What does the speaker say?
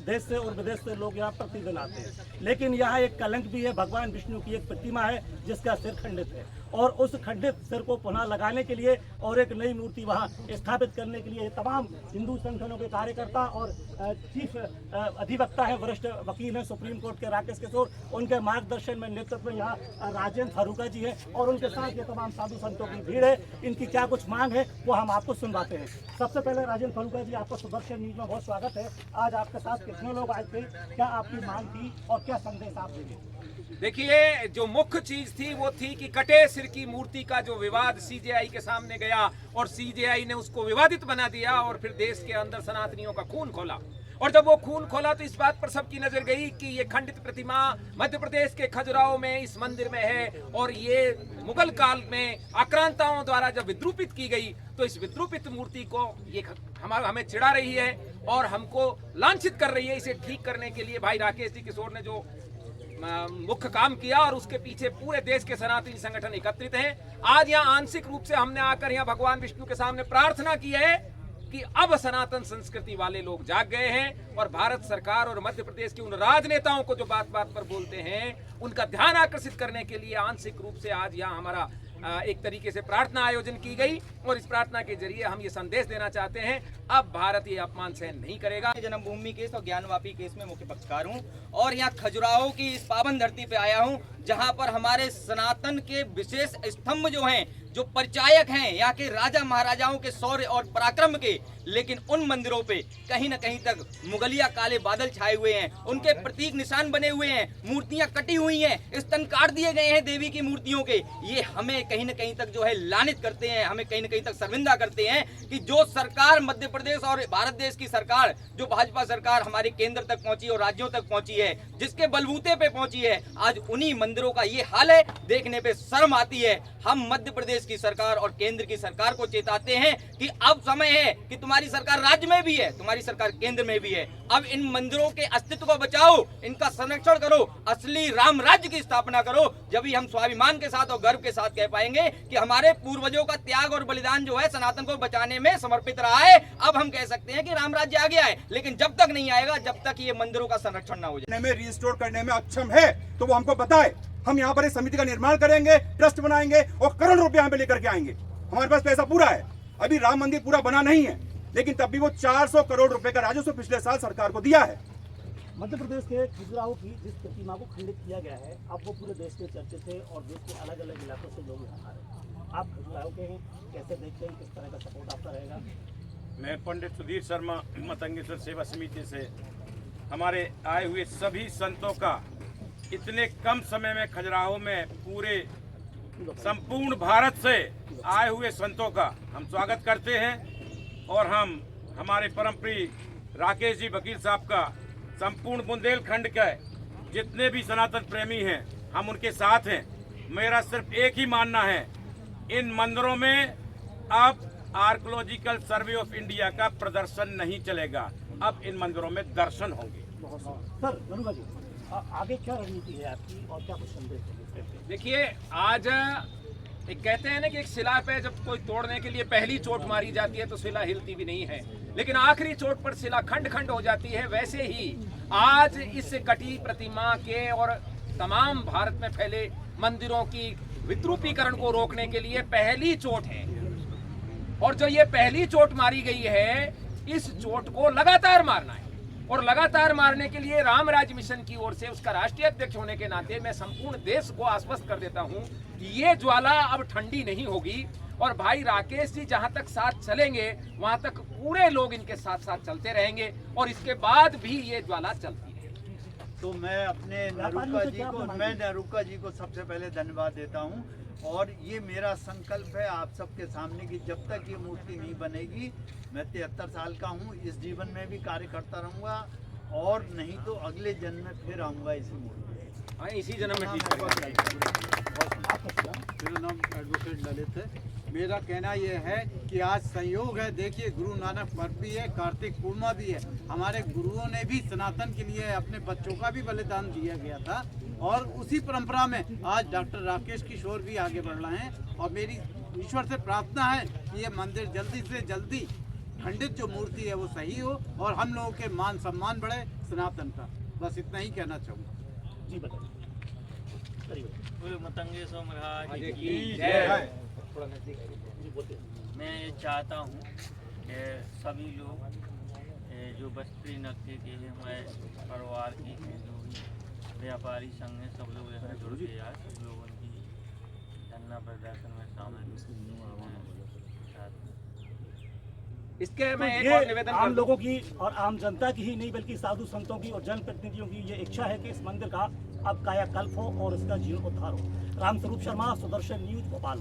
देश से और विदेश से लोग यहाँ प्रतिदिन आते हैं। लेकिन यहाँ एक कलंक भी है, भगवान विष्णु की एक प्रतिमा है जिसका सिर खंडित है, और उस खंडित सिर को पुनः लगाने के लिए और एक नई मूर्ति वहाँ स्थापित करने के लिए तमाम हिंदू संगठनों के कार्यकर्ता और चीफ अधिवक्ता है, वरिष्ठ वकील हैं सुप्रीम कोर्ट के राकेश किशोर, उनके मार्गदर्शन में नेतृत्व में यहाँ राजेंद्र फरूका जी है और उनके साथ ये तमाम साधु संतों की भीड़ है। इनकी क्या कुछ मांग है वो हम आपको सुनवाते हैं। सबसे पहले राजेंद्र फरूका जी, आपका सुदर्शन न्यूज में बहुत स्वागत है। आज आपके साथ कितने लोग आए थे, क्या आपकी मांग थी और क्या संदेश आप देंगे? देखिए, जो मुख्य चीज थी वो थी कि कटे सिर की मूर्ति का जो विवाद सीजेआई के सामने गया और सीजेआई ने उसको विवादित बना दिया और फिर देश के अंदर सनातनियों का खून खोला। और जब वो खून खोला तो इस बात पर सबकी नजर गई कि ये खंडित प्रतिमा मध्य प्रदेश के खजुराहो में इस मंदिर में है और ये मुगल काल में आक्रांताओं द्वारा जब विद्रूपित की गई तो इस विद्रूपित मूर्ति को ये हमें चिढ़ा रही है और हमको लांछित कर रही है। इसे ठीक करने के लिए भाई राकेश जी किशोर ने जो मुख्य काम किया और उसके पीछे पूरे देश के सनातनी संगठन एकत्रित हैं। आज यहाँ आंशिक रूप से हमने आकर यहाँ भगवान विष्णु के सामने प्रार्थना की है कि अब सनातन संस्कृति वाले लोग जाग गए हैं और भारत सरकार और मध्य प्रदेश के उन राजनेताओं को जो बात बात पर बोलते हैं उनका ध्यान आकर्षित करने के लिए आंशिक रूप से आज यहाँ हमारा एक तरीके से प्रार्थना आयोजन की गई और इस प्रार्थना के जरिए हम ये संदेश देना चाहते हैं, अब भारत ये अपमान सहन नहीं करेगा। जन्मभूमि केस और ज्ञानवापी केस में मुख्य पक्षकार हूँ और यहाँ खजुराहो की इस पावन धरती पे आया हूँ जहाँ पर हमारे सनातन के विशेष स्तंभ जो हैं, जो परिचायक हैं यहाँ के राजा महाराजाओं के शौर्य और पराक्रम के, लेकिन उन मंदिरों पे कहीं न कहीं तक मुगलिया काले बादल छाए हुए हैं, उनके प्रतीक निशान बने हुए हैं, मूर्तियां कटी हुई हैं, स्तन काट दिए गए हैं देवी की मूर्तियों के। ये हमें कहीं न कहीं तक जो है लानित करते हैं, हमें कहीं न कहीं तक शर्मिंदा करते हैं कि जो सरकार मध्य प्रदेश और भारत देश की सरकार, जो भाजपा सरकार हमारे केंद्र तक पहुंची और राज्यों तक पहुंची है, जिसके बलबूते पे पहुंची है, आज उन्हीं मंदिरों का ये हाल है। देखने पे शर्म आती है। हम मध्य प्रदेश की सरकार और केंद्र की सरकार को चेताते हैं कि अब समय है कि तुम्हारी सरकार राज्य में भी है, तुम्हारी सरकार केंद्र में भी है, अब इन मंदिरों के अस्तित्व को बचाओ, इनका संरक्षण करो, असली राम राज्य की स्थापना करो। जब ही हम स्वाभिमान के साथ और गर्व के साथ कह पाएंगे कि हमारे पूर्वजों का त्याग और बलिदान जो है सनातन को बचाने में समर्पित रहा है। अब हम कह सकते हैं कि राम राज्य आ गया है, लेकिन जब तक नहीं आएगा, जब तक ये मंदिरों का संरक्षण न हो जाए, में रिस्टोर करने में अक्षम है तो वो हमको बताए। हम यहाँ पर एक समिति का निर्माण करेंगे, ट्रस्ट बनाएंगे और करोड़ रुपए यहाँ पे लेकर के आएंगे। हमारे पास पैसा पूरा है, अभी राम मंदिर पूरा बना नहीं है, लेकिन तब भी वो 400 करोड़ रुपए का राजस्व पिछले साल सरकार को दिया है। मध्य प्रदेश के खजुराहो की जिस प्रतिमा को खंडित किया गया है, अब वो पूरे देश के चर्चित है और देश के अलग अलग इलाकों से लोग यहाँ आ रहे हैं। आप खजुराहो के हैं, कैसे देखते हैं, किस तरह का सपोर्ट आपका रहेगा? मैं पंडित सुधीर शर्मा मतंगेश्वर सेवा समिति से हमारे आए हुए सभी संतों का इतने कम समय में खजुराहो में पूरे संपूर्ण भारत से आए हुए संतों का हम स्वागत करते हैं और हम हमारे परम प्रिय राकेश जी वकील साहब का संपूर्ण बुंदेलखंड के जितने भी सनातन प्रेमी हैं हम उनके साथ हैं। मेरा सिर्फ एक ही मानना है, इन मंदिरों में अब आर्कियोलॉजिकल सर्वे ऑफ इंडिया का प्रदर्शन नहीं चलेगा, अब इन मंदिरों में दर्शन होंगे। सर नरुगा जी, आगे क्या रणनीति है आपकी और क्या कुछ संदेश है? देखिए, आज एक कहते हैं ना कि एक शिला पे जब कोई तोड़ने के लिए पहली चोट मारी जाती है तो शिला हिलती भी नहीं है, लेकिन आखिरी चोट पर शिला खंड खंड हो जाती है। वैसे ही आज इस कटी प्रतिमा के और तमाम भारत में फैले मंदिरों की विद्रूपीकरण को रोकने के लिए पहली चोट है, और जो ये पहली चोट मारी गई है, इस चोट को लगातार मारना है। और लगातार मारने के लिए राम राज्य मिशन की ओर से उसका राष्ट्रीय अध्यक्ष होने के नाते मैं संपूर्ण देश को आश्वस्त कर देता हूं कि ये ज्वाला अब ठंडी नहीं होगी और भाई राकेश जी जहां तक साथ चलेंगे वहां तक पूरे लोग इनके साथ साथ चलते रहेंगे और इसके बाद भी ये ज्वाला चलती है। तो मैं अपने नरुका जी को सबसे पहले धन्यवाद देता हूं और ये मेरा संकल्प है आप सबके सामने कि जब तक ये मूर्ति नहीं बनेगी, मैं 73 साल का हूँ, इस जीवन में भी कार्य करता रहूँगा और नहीं तो अगले जन्म में फिर आऊँगा इसी मूर्ति। हाँ, इसी जन्म में ठीक मेरा नाम एडवोकेट ललित है। मेरा कहना यह है कि आज संयोग है, देखिए गुरु नानक पर्व भी है, कार्तिक पूर्णिमा भी है। हमारे गुरुओं ने भी सनातन के लिए अपने बच्चों का भी बलिदान दिया गया था और उसी परंपरा में आज डॉक्टर राकेश किशोर भी आगे बढ़ रहे हैं और मेरी ईश्वर से प्रार्थना है कि ये मंदिर जल्दी से जल्दी खंडित जो मूर्ति है वो सही हो और हम लोगों के मान सम्मान बढ़े सनातन का। बस इतना ही कहना चाहूँगा। जी बताइए। बोलो मतंगेश्वर महाराज की की जय। मैं ये चाहता हूँ कि सभी लोग जो बस्ती नक्शे के हमारे परिवार के हैं, जो भी व्यापारी संघ है, सब लोग यहाँ जुड़ के यार सब लोग उनकी धरना प्रदर्शन में शामिल इसके तो मैं एक ये और निवेदन आम कर लोगों की और आम जनता की ही नहीं बल्कि साधु संतों की और जनप्रतिनिधियों की ये इच्छा है कि इस मंदिर का अब कायाकल्प हो और इसका जीर्णोद्धार हो। रामस्वरूप शर्मा, सुदर्शन न्यूज, भोपाल।